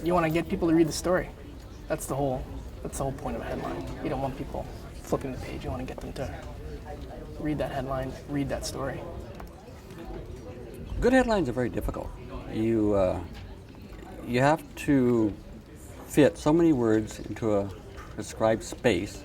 you want to get people to read the story. That's the whole point of a headline. You don't want people flipping the page. You want to get them to read that headline, read that story. Good headlines are very difficult. You have to fit so many words into a prescribed space.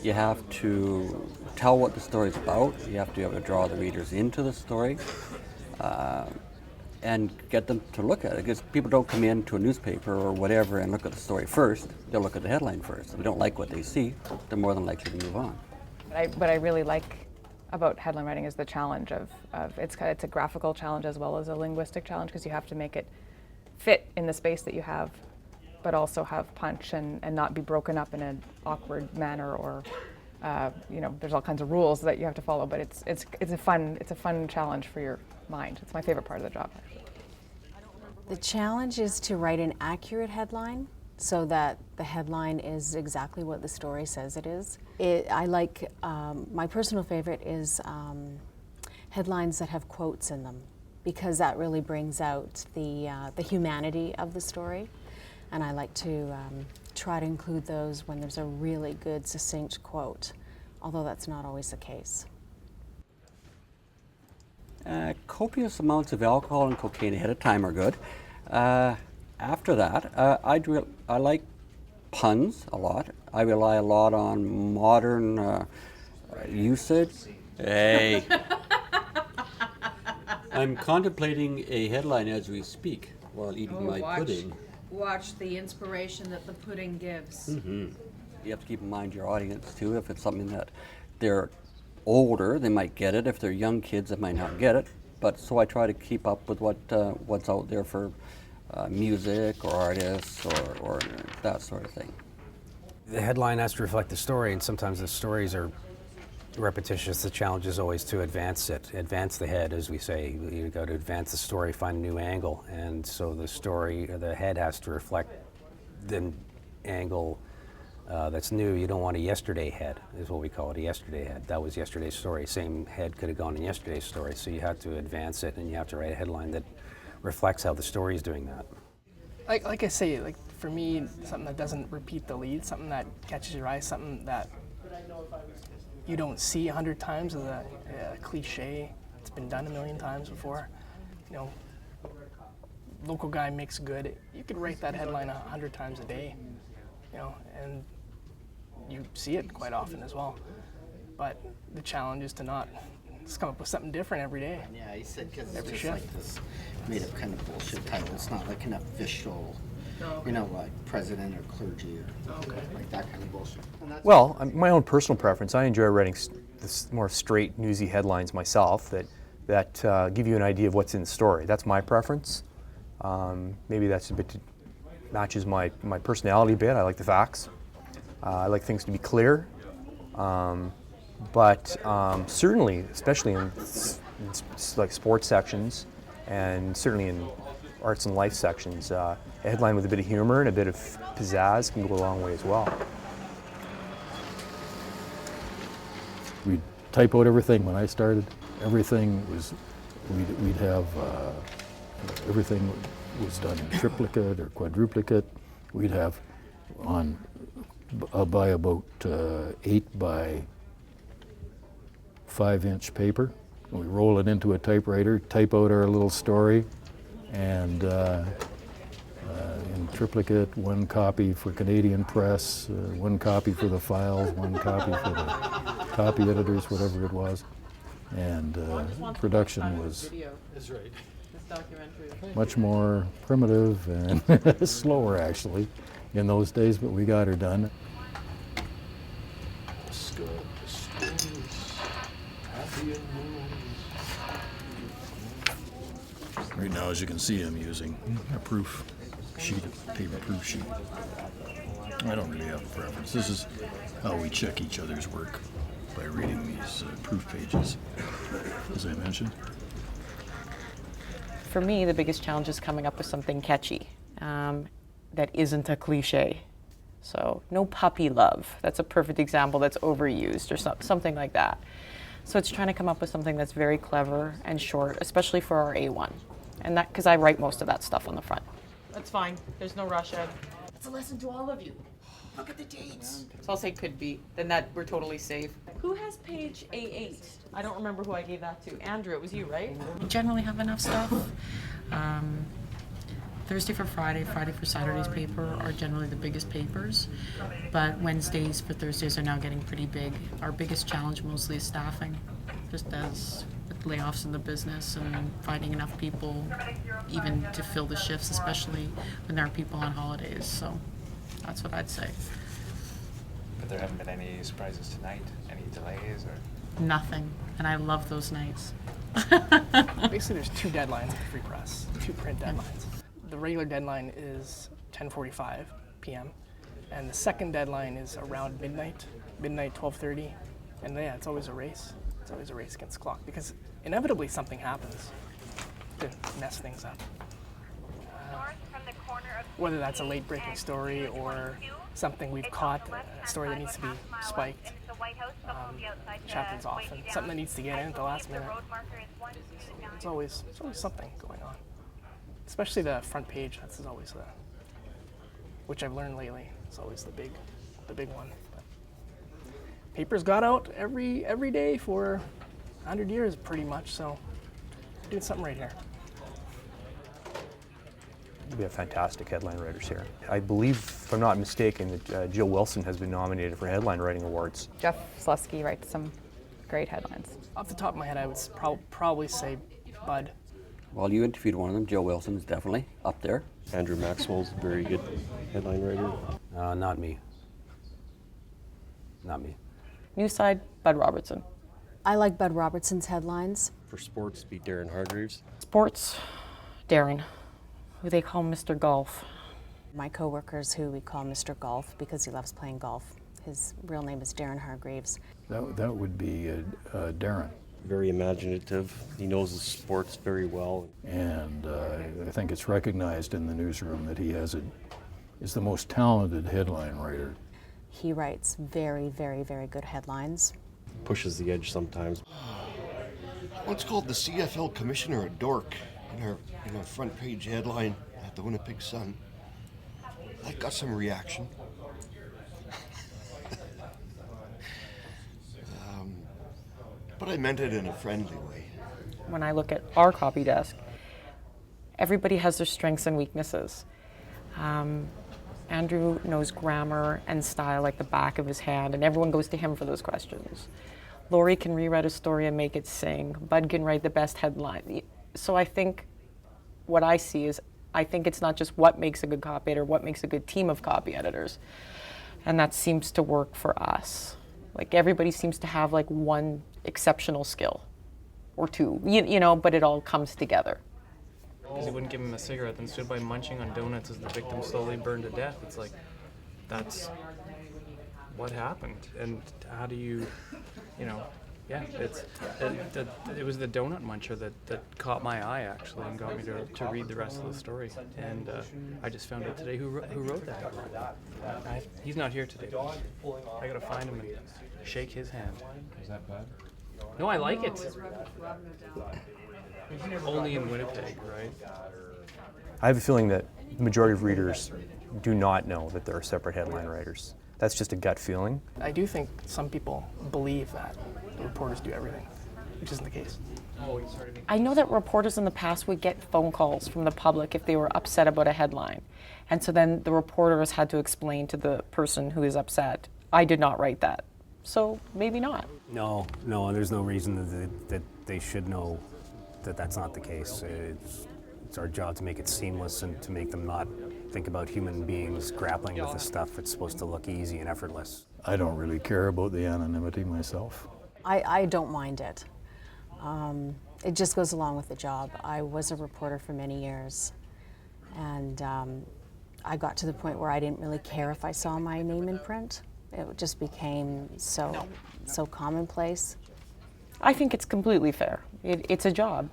You have to tell what the story is about. You have to be able to draw the readers into the story and get them to look at it. Because people don't come into a newspaper or whatever and look at the story first. They'll look at the headline first. If they don't like what they see, they're more than likely to move on. What I really like about headline writing is the challenge of it's a graphical challenge as well as a linguistic challenge, because you have to make it fit in the space that you have, but also have punch and not be broken up in an awkward manner, or there's all kinds of rules that you have to follow. But it's a fun challenge for your mind. It's my favorite part of the job, actually. The challenge is to write an accurate headline so that the headline is exactly what the story says it is. I like, my personal favorite is headlines that have quotes in them, because that really brings out the humanity of the story. And I like to try to include those when there's a really good, succinct quote, although that's not always the case. Copious amounts of alcohol and cocaine ahead of time are good. After that, I like puns a lot. I rely a lot on modern usage. Hey. I'm contemplating a headline as we speak while eating my pudding. Watch the inspiration that the pudding gives. Mm-hmm. You have to keep in mind your audience too. If it's something that they're older, they might get it. If they're young kids, they might not get it. But so I try to keep up with what's out there for music or artists or that sort of thing. The headline has to reflect the story, and sometimes the stories are repetitious. The challenge is always to advance the head, as we say. You got to advance the story, find a new angle, and so the head has to reflect the angle that's new. You don't want a yesterday head, is what we call it, a yesterday head. That was yesterday's story. Same head could have gone in yesterday's story, so you have to advance it, and you have to write a headline that reflects how the story is doing that. Like I say, like for me, something that doesn't repeat the lead, something that catches your eye, something that you don't see 100 times as a cliche. It's been done a million times before. Local guy makes good. You could write that headline 100 times a day, and you see it quite often as well. But the challenge is to not just come up with something different every day. Yeah, he said because it's just like this made up kind of bullshit title. It's not like an official, like president or clergy or like that kind of bullshit. Well, my own personal preference, I enjoy writing this more straight, newsy headlines myself that give you an idea of what's in the story. That's my preference. Maybe that's matches my personality a bit. I like the facts. I like things to be clear. But certainly, especially in like sports sections, and certainly in arts and life sections, a headline with a bit of humor and a bit of pizzazz can go a long way as well. We'd type out everything. When I started, everything was, we'd have, everything was done in triplicate or quadruplicate. We'd have by about 8 by 5-inch paper. We roll it into a typewriter, type out our little story, and in triplicate, 1 copy for Canadian press, 1 copy for the files, 1 copy for the copy editors, whatever it was. And production was much more primitive and slower, actually, in those days, but we got her done. Right now, as you can see, I'm using a proof sheet, a paper proof sheet. I don't really have a preference. This is how we check each other's work, by reading these proof pages, as I mentioned. For me, the biggest challenge is coming up with something catchy that isn't a cliche. So no puppy love. That's a perfect example that's overused, or something like that. So it's trying to come up with something that's very clever and short, especially for our A1. And that, because I write most of that stuff on the front. That's fine. There's no rush, Ed. It's a lesson to all of you. Look at the dates. So I'll say could be. Then that we're totally safe. Who has page A8? I don't remember who I gave that to. Andrew, it was you, right? We generally have enough stuff. Thursday for Friday, Friday for Saturday's paper are generally the biggest papers, but Wednesdays for Thursdays are now getting pretty big. Our biggest challenge mostly is staffing, just as with layoffs in the business and finding enough people even to fill the shifts, especially when there are people on holidays. So that's what I'd say. But there haven't been any surprises tonight? Any delays or? Nothing, and I love those nights. Basically, there's two deadlines at the Free Press, two print deadlines. The regular deadline is 10:45 p.m. and the second deadline is around midnight 12:30, and yeah, it's always a race. It's always a race against the clock because inevitably something happens to mess things up. Whether that's a late breaking story or something we've caught, a story that needs to be spiked. Which happens often. Something that needs to get in at the last minute. It's always something going on. Especially the front page. That's always which I've learned lately. It's always the big one. But papers got out every day for 100 years, pretty much. So we're doing something right here. We have fantastic headline writers here. I believe, if I'm not mistaken, that Jill Wilson has been nominated for headline writing awards. Jeff Slusky writes some great headlines. Off the top of my head, I would probably say Bud. Well, you interviewed one of them. Joe Wilson is definitely up there. Andrew Maxwell's a very good headline writer. Not me. Not me. News side, Bud Robertson. I like Bud Robertson's headlines. For sports, be Darren Hargreaves. Sports, Darren, who they call Mr. Golf. My coworkers, who we call Mr. Golf because he loves playing golf. His real name is Darren Hargreaves. That would be Darren. Very imaginative. He knows his sports very well. And I think it's recognized in the newsroom that he is the most talented headline writer. He writes very, very, very good headlines. Pushes the edge sometimes. Once called the CFL commissioner a dork in our front page headline at the Winnipeg Sun. That got some reaction. But I meant it in a friendly way. When I look at our copy desk, everybody has their strengths and weaknesses. Andrew knows grammar and style like the back of his hand, and everyone goes to him for those questions. Lori can rewrite a story and make it sing. Bud can write the best headline. So I think what I see is, I think it's not just what makes a good copy editor, what makes a good team of copy editors. And that seems to work for us. Like everybody seems to have like one exceptional skill or two, you know, but it all comes together. Because he wouldn't give him a cigarette and stood by munching on donuts as the victim slowly burned to death. It's like, that's what happened. And how do you know, yeah, it was the donut muncher that caught my eye actually and got me to read the rest of the story. And I just found out today who wrote that. He's not here today. I gotta find him and shake his hand. Is that bad? No, I like it. Only in Winnipeg, right? I have a feeling that the majority of readers do not know that there are separate headline writers. That's just a gut feeling. I do think some people believe that the reporters do everything, which isn't the case. I know that reporters in the past would get phone calls from the public if they were upset about a headline. And so then the reporters had to explain to the person who is upset, I did not write that. So maybe not. No, and there's no reason that they should know that that's not the case. It's our job to make it seamless and to make them not think about human beings grappling with this stuff. It's supposed to look easy and effortless. I don't really care about the anonymity myself. I don't mind it. It just goes along with the job. I was a reporter for many years, and I got to the point where I didn't really care if I saw my name in print. It just became so commonplace. I think it's completely fair. It's a job.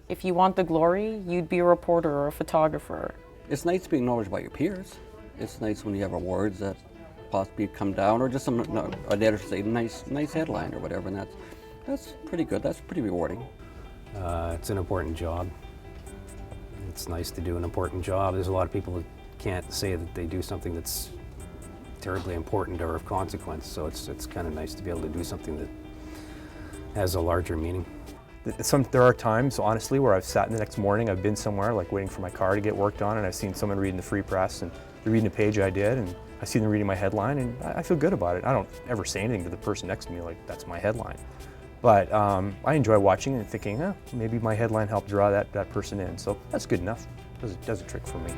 If you want the glory, you'd be a reporter or a photographer. It's nice to be acknowledged by your peers. It's nice when you have awards that possibly come down, or just an editor say nice headline or whatever, and that's pretty good. That's pretty rewarding. It's an important job. it's nice to do an important job. There's a lot of people that can't say that they do something that's terribly important or of consequence, so it's kind of nice to be able to do something that has a larger meaning. There are times, honestly, where I've sat in the next morning, I've been somewhere, like waiting for my car to get worked on, and I've seen someone reading the Free Press, and they're reading a page I did, and I see them reading my headline, and I feel good about it. I don't ever say anything to the person next to me like, that's my headline. But I enjoy watching it and thinking, maybe my headline helped draw that person in, so that's good enough. Does a trick for me.